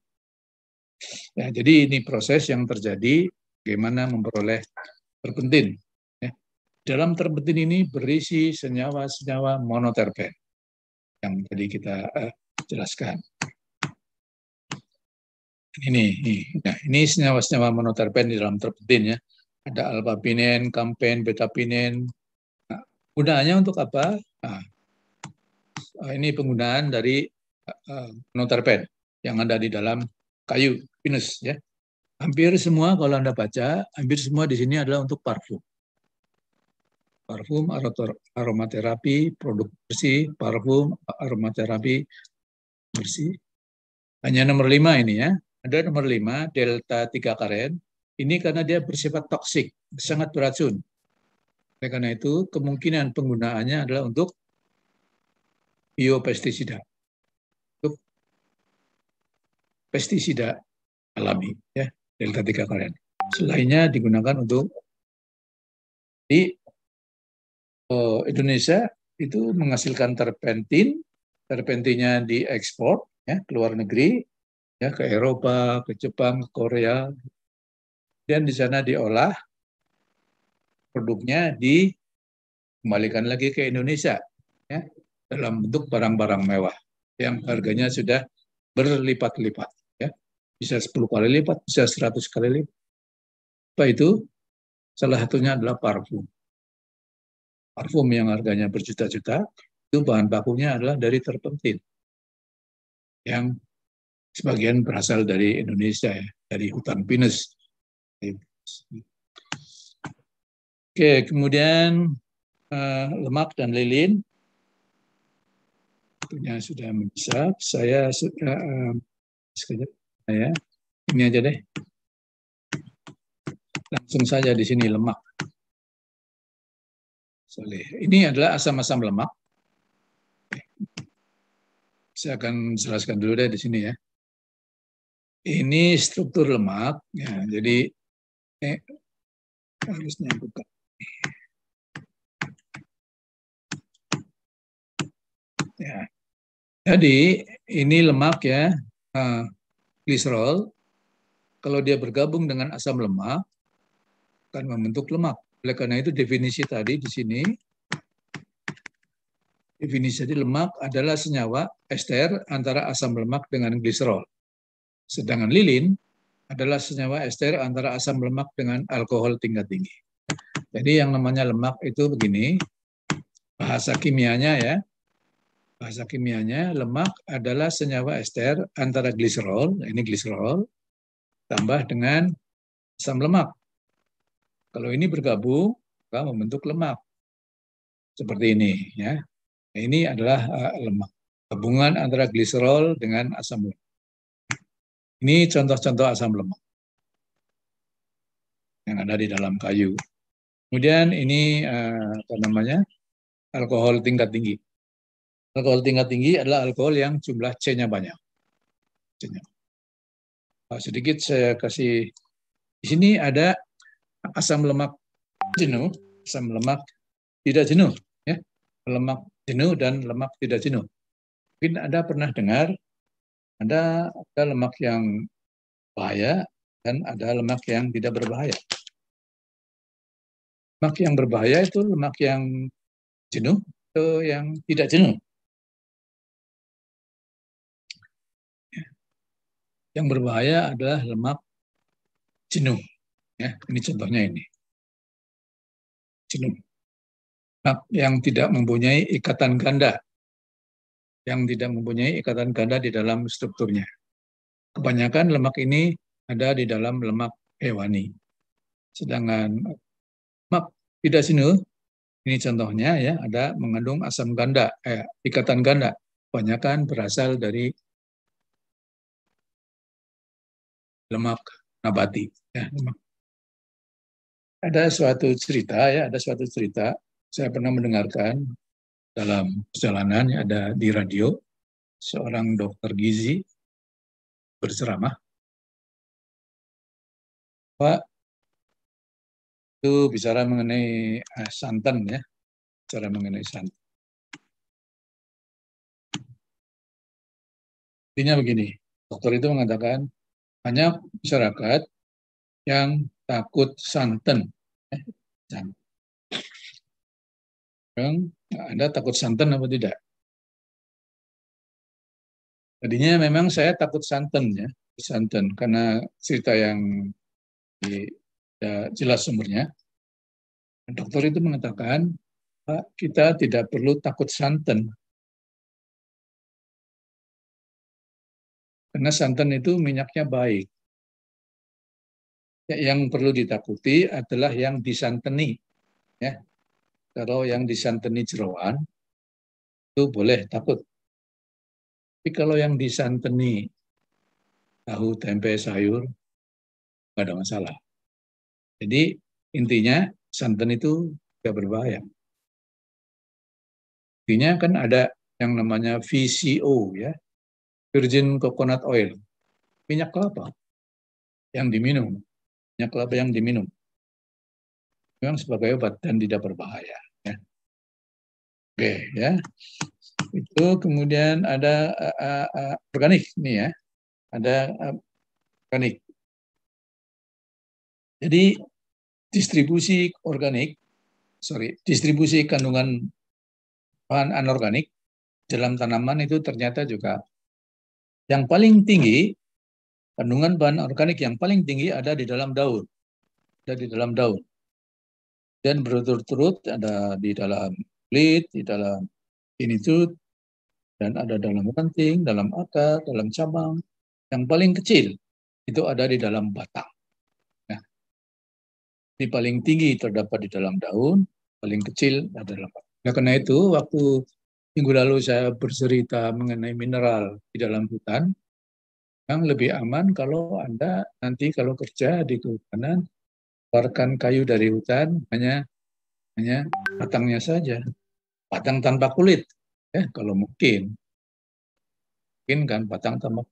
Ya, jadi ini proses yang terjadi bagaimana memperoleh terpentin. Dalam terpentin ini berisi senyawa-senyawa monoterpen yang tadi kita jelaskan. Ini senyawa-senyawa monoterpen di dalam terpentin ya. Ada alpha-pinen, kampen, beta-pinen. Nah, gunaannya untuk apa? Nah, ini penggunaan dari monoterpen yang ada di dalam kayu pinus ya. Hampir semua kalau Anda baca, hampir semua di sini adalah untuk parfum. Parfum, aromaterapi, produk bersih, parfum, aromaterapi bersih. Hanya nomor 5 ini ya. Ada nomor 5, delta 3 karen. Ini karena dia bersifat toksik, sangat beracun. Oleh karena itu, kemungkinan penggunaannya adalah untuk biopestisida. Untuk pestisida alami ya, delta 3 karen. Selainnya digunakan untuk di Indonesia itu menghasilkan terpentin, terpentinnya diekspor ya ke luar negeri, ya ke Eropa, ke Jepang, ke Korea, dan di sana diolah, produknya dikembalikan lagi ke Indonesia ya dalam bentuk barang-barang mewah yang harganya sudah berlipat-lipat ya, bisa 10 kali lipat, bisa 100 kali lipat. Apa itu? Salah satunya adalah parfum. Parfum yang harganya berjuta-juta, itu bahan bakunya adalah dari terpentin. Yang sebagian berasal dari Indonesia, ya, dari hutan pinus. Oke, kemudian lemak dan lilin. Tentunya sudah mengisap. Saya sudah, ini aja deh. Langsung saja di sini lemak. Ini adalah asam-asam lemak. Saya akan jelaskan dulu deh di sini ya. Ini struktur lemak. Ya, jadi harusnya buka. Ya. Jadi ini lemak ya, gliserol. Kalau dia bergabung dengan asam lemak, akan membentuk lemak. Oleh karena itu definisi tadi di sini, definisi tadi lemak adalah senyawa ester antara asam lemak dengan gliserol. Sedangkan lilin adalah senyawa ester antara asam lemak dengan alkohol tingkat tinggi. Jadi yang namanya lemak itu begini, bahasa kimianya ya. Bahasa kimianya lemak adalah senyawa ester antara gliserol, ini gliserol, tambah dengan asam lemak. Kalau ini bergabung, maka membentuk lemak. Seperti ini, ya. Nah, ini adalah lemak. Gabungan antara gliserol dengan asam lemak. Ini contoh-contoh asam lemak yang ada di dalam kayu. Kemudian ini apa namanya? Alkohol tingkat tinggi. Alkohol tingkat tinggi adalah alkohol yang jumlah C-nya banyak. Sedikit saya kasih di sini ada asam lemak jenuh, asam lemak tidak jenuh, ya. Lemak jenuh dan lemak tidak jenuh. Mungkin Anda pernah dengar ada lemak yang bahaya dan ada lemak yang tidak berbahaya. Lemak yang berbahaya itu lemak yang jenuh atau yang tidak jenuh. Yang berbahaya adalah lemak jenuh. Ya, ini contohnya ini. Jenuh. Lemak yang tidak mempunyai ikatan ganda. Yang tidak mempunyai ikatan ganda di dalam strukturnya. Kebanyakan lemak ini ada di dalam lemak hewani. Sedangkan lemak tidak jenuh, ini contohnya ya, ada mengandung asam ganda, ikatan ganda. Kebanyakan berasal dari lemak nabati. Ya, lemak. Ada suatu cerita ya, saya pernah mendengarkan dalam perjalanan ya, ada di radio seorang dokter gizi berceramah, Pak, itu bicara mengenai santan ya, bicara mengenai santan. Intinya begini, dokter itu mengatakan banyak masyarakat yang takut santan. Anda takut santan apa tidak? Tadinya memang saya takut santan ya, santan karena cerita yang jelas sumbernya. Dokter itu mengatakan, Pak, kita tidak perlu takut santan. Karena santan itu minyaknya baik. Yang perlu ditakuti adalah yang disanteni. Ya. Kalau yang disanteni jeroan, itu boleh takut. Tapi kalau yang disanteni tahu, tempe, sayur, nggak ada masalah. Jadi intinya santan itu tidak berbahaya. Intinya kan ada yang namanya VCO, ya, Virgin Coconut Oil, minyak kelapa yang diminum, minyak kelapa yang diminum, memang sebagai obat dan tidak berbahaya. Ya. Oke, ya. Itu kemudian ada organik nih ya, ada organik. Jadi distribusi kandungan bahan anorganik dalam tanaman itu ternyata juga yang paling tinggi, kandungan bahan organik yang paling tinggi ada di dalam daun. Ada di dalam daun. Dan berturut-turut ada di dalam kulit, di dalam initut, dan ada dalam ranting, dalam akar, dalam cabang. Yang paling kecil itu ada di dalam batang. Nah, di paling tinggi terdapat di dalam daun, paling kecil ada dalam batang. Nah, karena itu waktu minggu lalu saya bercerita mengenai mineral di dalam hutan, yang lebih aman kalau Anda nanti kalau kerja di kehutanan, keluarkan kayu dari hutan, hanya batangnya saja. Batang tanpa kulit, ya, kalau mungkin kan batang tanpa.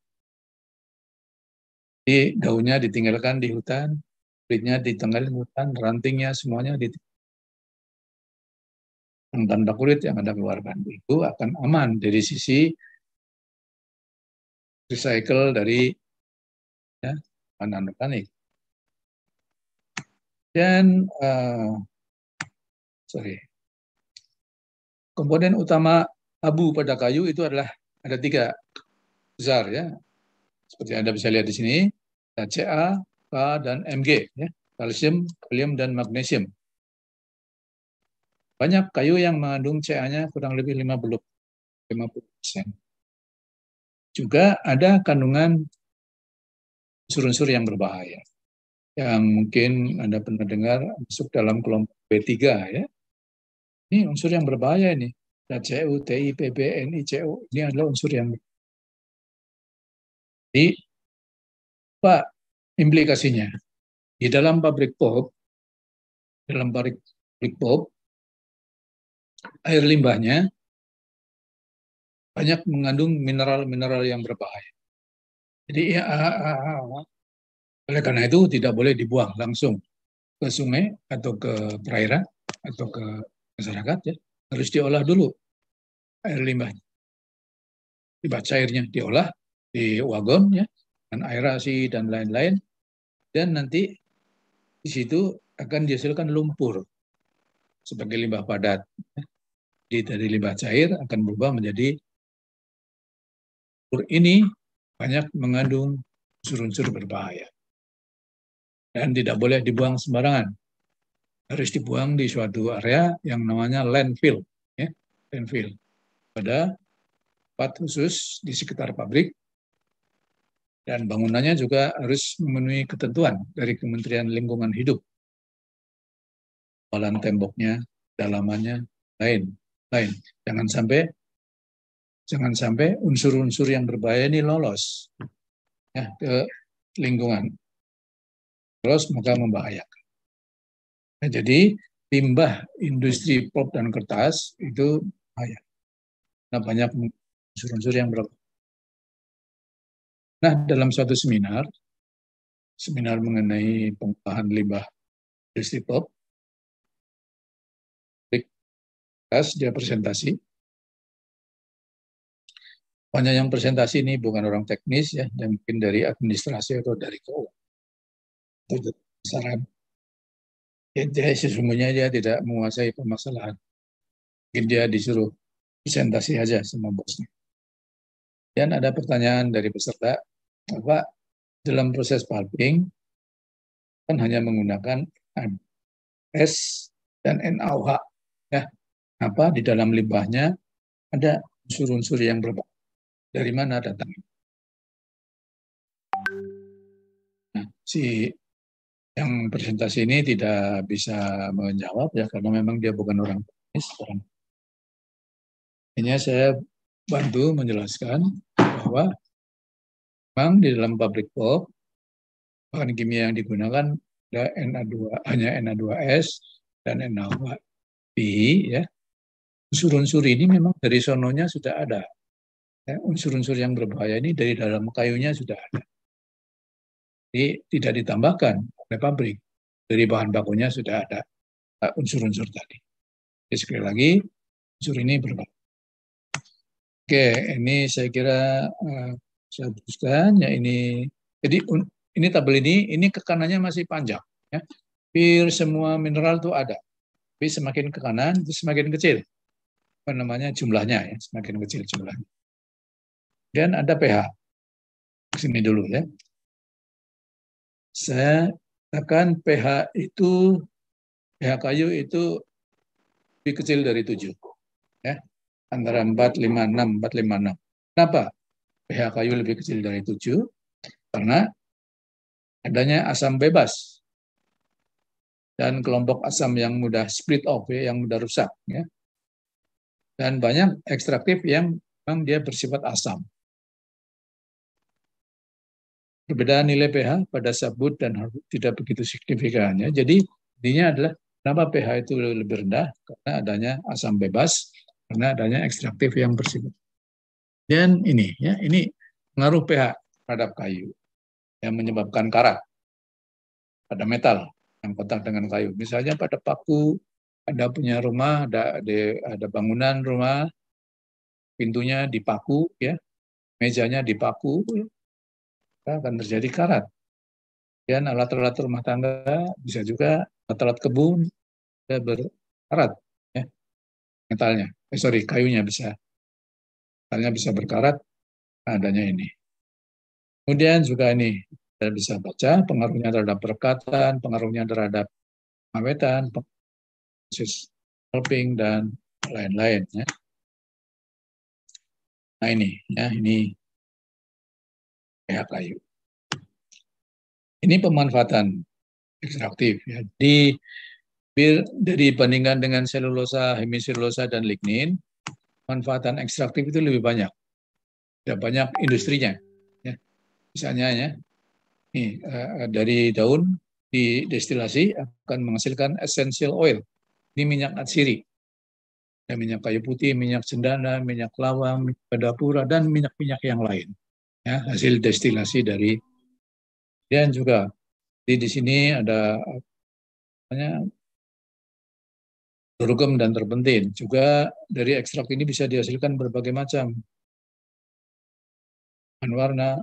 Di daunnya ditinggalkan di hutan, kulitnya ditinggalkan di hutan, rantingnya semuanya tanpa kulit yang Anda keluarkan. Itu akan aman dari sisi recycle dari ya, bahan organik. Dan komponen utama abu pada kayu itu adalah ada 3 besar ya. Seperti Anda bisa lihat di sini, Ca, K, dan Mg, ya. Kalsium, kalium, dan magnesium. Banyak kayu yang mengandung Ca-nya kurang lebih 50%. Juga ada kandungan unsur-unsur yang berbahaya. Yang mungkin Anda pernah dengar masuk dalam kelompok B3 ya. Ini unsur yang berbahaya ini. CU, TI, PB, NiCO, ini adalah unsur yang jadi apa implikasinya? Di dalam pabrik pop, air limbahnya banyak mengandung mineral-mineral yang berbahaya. Jadi ya, oleh karena itu tidak boleh dibuang langsung ke sungai atau ke perairan atau ke masyarakat ya. Harus diolah dulu air limbahnya. Limbah cairnya diolah di wagon ya, dengan aerasi dan lain-lain, dan nanti di situ akan dihasilkan lumpur sebagai limbah padat. Jadi dari limbah cair akan berubah menjadi lumpur. Ini banyak mengandung unsur-unsur berbahaya dan tidak boleh dibuang sembarangan. Harus dibuang di suatu area yang namanya landfill, ya, landfill. Pada tempat khusus di sekitar pabrik, dan bangunannya juga harus memenuhi ketentuan dari Kementerian Lingkungan Hidup. Walan temboknya, dalamannya, lain. Jangan sampai unsur-unsur yang berbahaya ini lolos ya, ke lingkungan. Lolos maka membahayakan. Nah, jadi limbah industri pulp dan kertas itu bahaya. Nah, banyak unsur-unsur yang berbahaya. Nah, dalam suatu seminar mengenai pengolahan limbah industri pulp, dia presentasi. Banyak yang presentasi ini bukan orang teknis ya, dan mungkin dari administrasi atau dari keuangan. Saran. Dia sesungguhnya dia tidak menguasai permasalahan. Mungkin dia disuruh presentasi aja sama bosnya. Dan ada pertanyaan dari peserta, Pak, dalam proses pulping kan hanya menggunakan S dan NaOH. Ya, apa di dalam limbahnya ada unsur-unsur yang berbahaya. Dari mana datangnya? Nah, si yang presentasi ini tidak bisa menjawab ya karena memang dia bukan orang teknis. Hanya saya bantu menjelaskan bahwa memang di dalam pabrik pulp bahan kimia yang digunakan ada hanya Na2S dan NaOH. Ya, unsur-unsur ini memang dari sononya sudah ada. Ya, unsur-unsur yang berbahaya ini dari dalam kayunya sudah ada. Jadi tidak ditambahkan oleh pabrik. Dari bahan bakunya sudah ada unsur-unsur tadi. Jadi sekali lagi, unsur ini berbahaya. Oke, ini saya kira saya teruskan ya ini. Jadi ini tabel ini ke kanannya masih panjang. Ya. Hampir semua mineral itu ada. Tapi semakin ke kanan itu semakin kecil. Apa namanya jumlahnya ya, semakin kecil jumlahnya. Dan ada pH. Sini dulu ya. Saya katakan pH kayu itu lebih kecil dari 7. Ya. Antara 456, 456. Kenapa pH kayu lebih kecil dari 7? Karena adanya asam bebas dan kelompok asam yang mudah split off, ya, yang mudah rusak. Ya. Dan banyak ekstraktif yang memang dia bersifat asam. Perbedaan nilai pH pada sabut dan tidak begitu signifikan. Ya. Jadi intinya adalah kenapa pH itu lebih rendah? Karena adanya asam bebas, karena adanya ekstraktif yang bersifat. Dan ini pengaruh pH terhadap kayu yang menyebabkan karat pada metal yang kontak dengan kayu. Misalnya pada paku, Anda punya rumah, ada bangunan rumah, pintunya dipaku, ya, mejanya dipaku, ya, akan terjadi karat. Dan alat-alat rumah tangga bisa juga alat-alat kebun berkarat, ya, metalnya. Kayunya metalnya bisa berkarat adanya ini. Kemudian juga ini kita bisa baca pengaruhnya terhadap perekatan, pengaruhnya terhadap pengawetan, proses pulping dan lain-lain. Ya. Nah ini, ya ini pH kayu. Ini pemanfaatan ekstraktif. Ya. Dari bandingkan dengan selulosa, hemiselulosa, dan lignin, manfaatan ekstraktif itu lebih banyak. Ada banyak industrinya. Ya. Misalnya ya, nih, dari daun didestilasi akan menghasilkan essential oil. Ini minyak atsiri. Ada minyak kayu putih, minyak cendana, minyak lawang, minyak badapura, dan minyak-minyak yang lain. Ya, hasil destilasi dari, dan juga di sini ada sorghum dan terpentin. Juga dari ekstrak ini bisa dihasilkan berbagai macam warna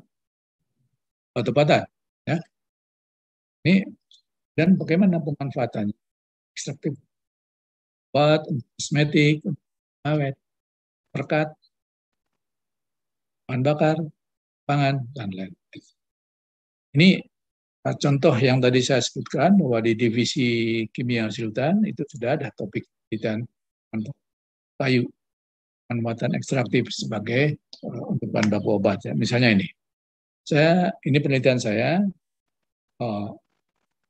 batu bata. Ya. Ini dan bagaimana pemanfaatannya? Ekstraktif, obat, kosmetik, awet, perkat, bahan bakar, pangan, dan lain-lain. Ini contoh yang tadi saya sebutkan bahwa di divisi kimia Sultan itu sudah ada topik penelitian kayu, manfaatan ekstraktif sebagai untuk bahan baku obat. Ya. Misalnya ini penelitian saya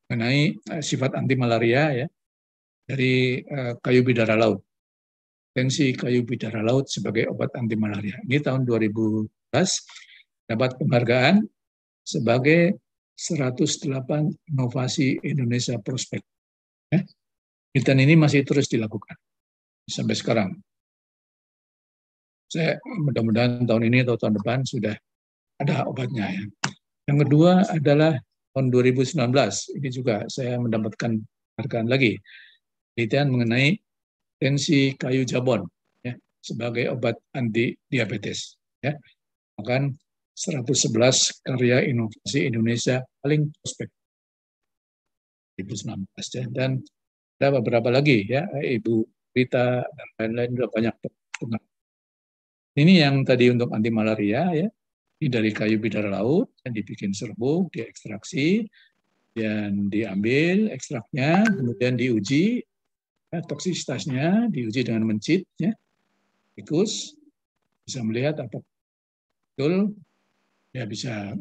mengenai sifat anti malaria ya dari kayu bidara laut. Potensi kayu bidara laut sebagai obat anti malaria. Ini tahun 2012 dapat penghargaan sebagai 108 inovasi Indonesia prospek. Ya. Penelitian ini masih terus dilakukan sampai sekarang. Saya mudah-mudahan tahun ini atau tahun depan sudah ada obatnya. Ya. Yang kedua adalah tahun 2019, ini juga saya mendapatkan penghargaan lagi, penelitian mengenai potensi kayu jabon ya, sebagai obat anti diabetes. Ya. Bahkan 111 karya inovasi Indonesia paling prospek 2019 ya. Dan ada beberapa lagi ya, Ibu Rita dan lain-lain juga banyak. Ini yang tadi untuk anti malaria ya. Ini dari kayu bidara laut, yang dibikin serbuk, diekstraksi, dan diambil ekstraknya, kemudian diuji ya, toksisitasnya, diuji dengan mencit, ya, tikus, bisa melihat apa betul, ya bisa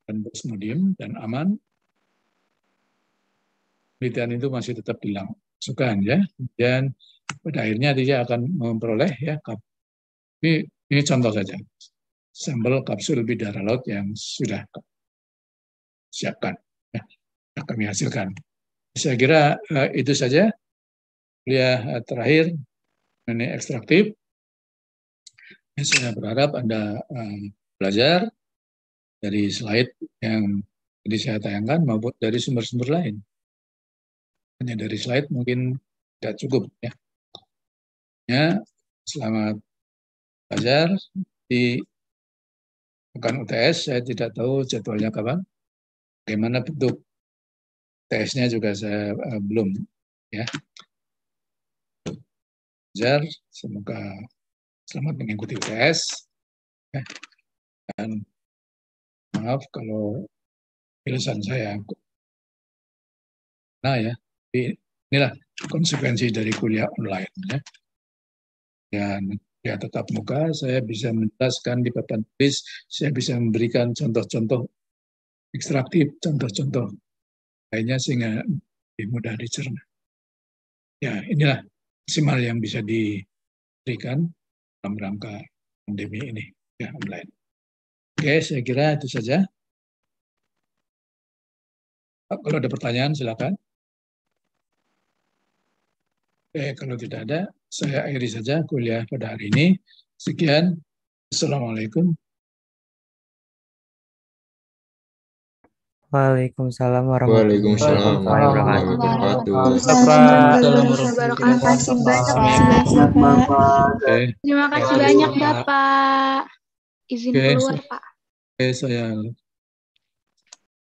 plasmodium dan aman. Penelitian itu masih tetap dilakukan ya, dan pada akhirnya dia akan memperoleh ya. Ini contoh saja. Sampel kapsul bidara laut yang sudah siapkan, ya, kami hasilkan. Saya kira itu saja. Kuliah terakhir mengenai ekstraktif. Saya berharap Anda belajar dari slide yang tadi saya tayangkan maupun dari sumber-sumber lain. Hanya dari slide mungkin tidak cukup. Ya, selamat belajar di pekan UTS. Saya tidak tahu jadwalnya kapan. Bagaimana bentuk UTS-nya juga saya belum. Ya, belajar. Semoga selamat mengikuti UTS. Ya. Dan maaf kalau penjelasan saya. Nah ya, inilah konsekuensi dari kuliah online. Ya. Dan ya tetap muka, saya bisa menjelaskan di papan tulis, saya bisa memberikan contoh-contoh ekstraktif, contoh-contoh lainnya sehingga lebih mudah dicerna. Ya, inilah maksimal yang bisa diberikan dalam rangka pandemi ini, ya online. Oke, saya kira itu saja. Kalau ada pertanyaan, silakan. Oke, kalau tidak ada, saya akhiri saja kuliah pada hari ini. Sekian. Assalamualaikum. Waalaikumsalam warahmatullahi wabarakatuh. Terima kasih banyak Bapak. Terima kasih banyak Bapak. Izin keluar Pak. Saya